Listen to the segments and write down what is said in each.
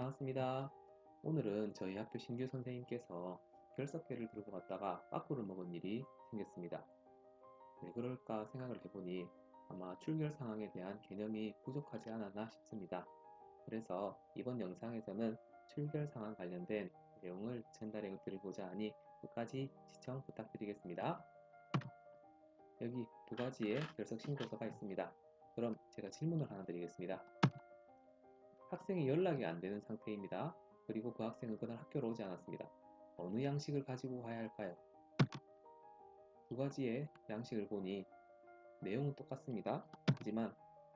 반갑습니다. 오늘은 저희 학교 신규 선생님께서 결석회를 들고 갔다가 빠꾸를 먹은 일이 생겼습니다. 왜 그럴까 생각을 해보니 아마 출결 상황에 대한 개념이 부족하지 않았나 싶습니다. 그래서 이번 영상에서는 출결 상황 관련된 내용을 전달해 드리고자 하니 끝까지 시청 부탁드리겠습니다. 여기 두 가지의 결석 신고서가 있습니다. 그럼 제가 질문을 하나 드리겠습니다. 학생이 연락이 안 되는 상태입니다. 그리고 그 학생은 그날 학교로 오지 않았습니다. 어느 양식을 가지고 가야 할까요? 두 가지의 양식을 보니 내용은 똑같습니다. 하지만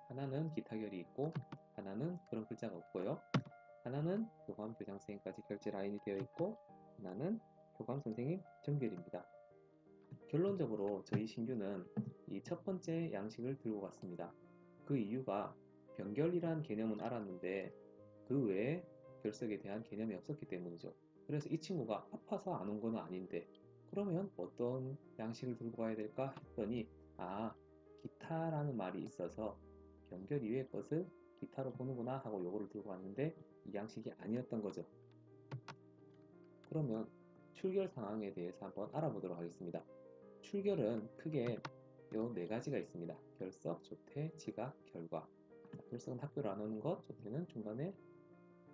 하나는 기타결이 있고 하나는 그런 글자가 없고요. 하나는 교감 교장선생님까지 결제 라인이 되어 있고 하나는 교감 선생님 정결입니다. 결론적으로 저희 신규는 이 첫 번째 양식을 들고 갔습니다. 그 이유가 병결이란 개념은 알았는데 그 외에 결석에 대한 개념이 없었기 때문이죠. 그래서 이 친구가 아파서 안 온 건 아닌데 그러면 어떤 양식을 들고 가야 될까 했더니 기타라는 말이 있어서 병결 이외의 것을 기타로 보는구나 하고 요거를 들고 왔는데 이 양식이 아니었던 거죠. 그러면 출결 상황에 대해서 한번 알아보도록 하겠습니다. 출결은 크게 요 네 가지가 있습니다. 결석, 조퇴, 지각, 결과. 결석은 학교를 안 오는 것, 조퇴는 중간에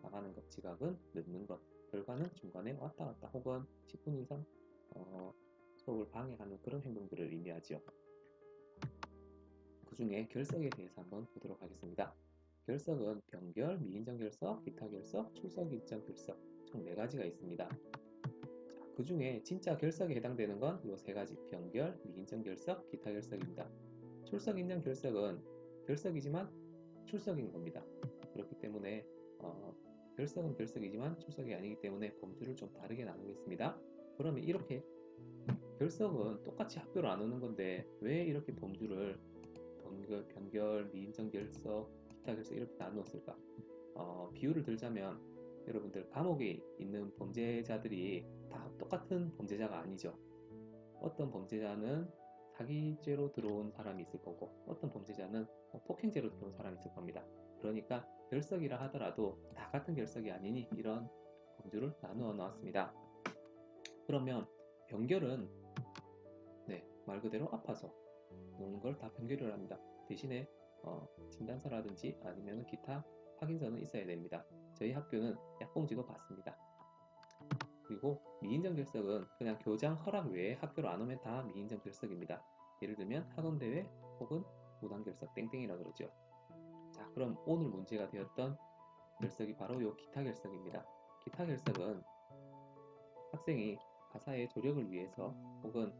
나가는 것, 지각은 늦는 것, 결과는 중간에 왔다 갔다 혹은 10분 이상 수업을 방해하는 그런 행동들을 의미하지요. 그 중에 결석에 대해서 한번 보도록 하겠습니다. 결석은 병결, 미인정 결석, 기타 결석, 출석 일정 결석 총 4가지가 있습니다. 그 중에 진짜 결석에 해당되는 건 이 세 가지 병결, 미인정 결석, 기타 결석입니다. 출석 인정 결석은 결석이지만 출석인 겁니다. 그렇기 때문에 결석은 결석이지만 출석이 아니기 때문에 범주를 좀 다르게 나누겠습니다. 그러면 이렇게 결석은 똑같이 학교를 안 오는 건데 왜 이렇게 범주를 변결, 미인정 결석, 기타 결석 이렇게 나누었을까? 비유를 들자면 여러분들 감옥에 있는 범죄자들이 다 똑같은 범죄자가 아니죠. 어떤 범죄자는 사기죄로 들어온 사람이 있을 거고 어떤 범죄자는 폭행죄로 들어온 사람이 있을 겁니다. 그러니까 결석이라 하더라도 다 같은 결석이 아니니 이런 범주를 나누어 놓았습니다. 그러면 병결은 말 그대로 아파서 노는 걸 다 병결을 합니다. 대신에 진단서라든지 아니면 기타 확인서는 있어야 됩니다. 저희 학교는 약봉지도 받습니다. 그리고 미인정 결석은 그냥 교장 허락 외에 학교로 안 오면 다 미인정 결석입니다. 예를 들면 학원대회 혹은 무단 결석 땡땡이라 그러죠. 자, 그럼 오늘 문제가 되었던 결석이 바로 요 기타 결석입니다. 기타 결석은 학생이 가사의 조력을 위해서 혹은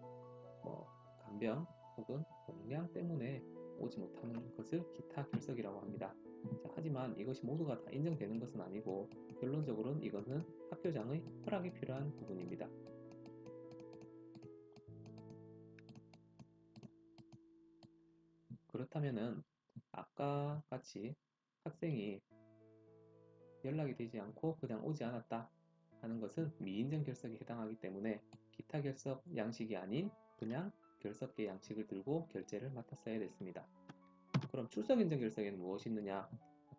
간병 혹은 공량 때문에 오지 못하는 것을 기타 결석이라고 합니다. 자, 하지만 이것이 모두가 다 인정되는 것은 아니고 결론적으로는 이것은 학교장의 허락이 필요한 부분입니다. 그렇다면은 아까 같이 학생이 연락이 되지 않고 그냥 오지 않았다 하는 것은 미인정 결석에 해당하기 때문에 기타 결석 양식이 아닌 그냥 결석계 양식을 들고 결제를 맡았어야 됐습니다. 그럼 출석 인정 결석에는 무엇이 있느냐?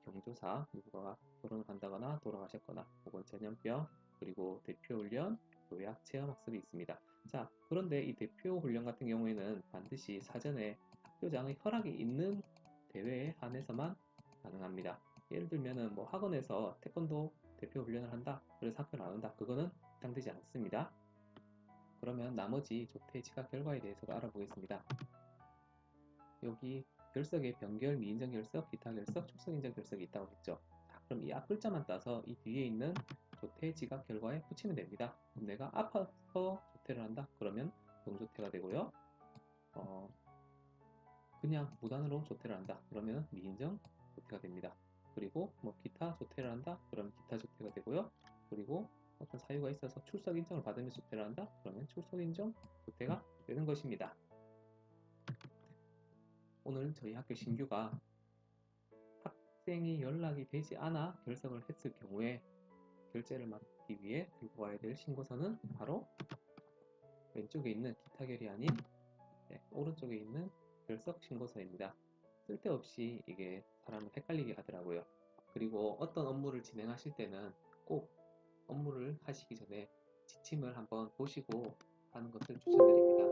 경조사, 누구가 결혼을 한다거나 돌아가셨거나 혹은 전염병, 그리고 대표훈련, 요약, 체험학습이 있습니다. 자, 그런데 이 대표훈련 같은 경우에는 반드시 사전에 학교장의 허락이 있는 대회에 한해서만 가능합니다. 예를 들면은 학원에서 태권도 대표 훈련을 한다. 그래서 학교를 안 온다. 그거는 해당되지 않습니다. 그러면 나머지 조퇴 지각 결과에 대해서도 알아보겠습니다. 여기 결석에 병결, 미인정 결석, 기타 결석, 출석 인정 결석이 있다고 했죠. 자, 그럼 이 앞 글자만 따서 이 뒤에 있는 조퇴 지각 결과에 붙이면 됩니다. 그럼 내가 아파서 조퇴를 한다. 그러면 병조퇴가 되고요. 어, 그냥 무단으로 조퇴를 한다. 그러면 미인정 조퇴가 됩니다. 그리고 기타 조퇴를 한다. 그러면 기타 조퇴가 되고요. 그리고 어떤 사유가 있어서 출석 인정을 받으면서 조퇴를 한다. 그러면 출석 인정 조퇴가 되는 것입니다. 오늘 저희 학교 신규가 학생이 연락이 되지 않아 결석을 했을 경우에 결제를 맡기 위해 들고 와야 될 신고서는 바로 왼쪽에 있는 기타결이 아닌 오른쪽에 있는 결석 신고서입니다. 쓸데없이 이게 사람을 헷갈리게 하더라고요. 그리고 어떤 업무를 진행하실 때는 꼭 업무를 하시기 전에 지침을 한번 보시고 하는 것을 추천드립니다.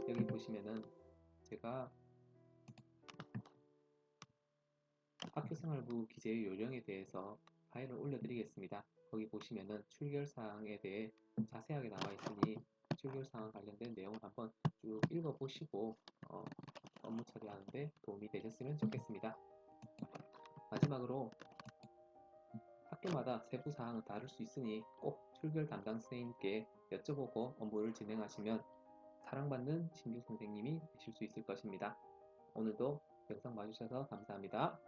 여기 보시면은 제가 학교생활부 기재의 요령에 대해서 파일을 올려드리겠습니다. 거기 보시면은 출결사항에 대해 자세하게 나와 있으니 출결사항 관련된 내용을 한번 쭉 읽어보시고 업무 처리하는데 도움이 되셨으면 좋겠습니다. 마지막으로 학교마다 세부 사항은 다를 수 있으니 꼭 출결 담당 선생님께 여쭤보고 업무를 진행하시면 사랑받는 신규 선생님이 되실 수 있을 것입니다. 오늘도 영상 봐주셔서 감사합니다.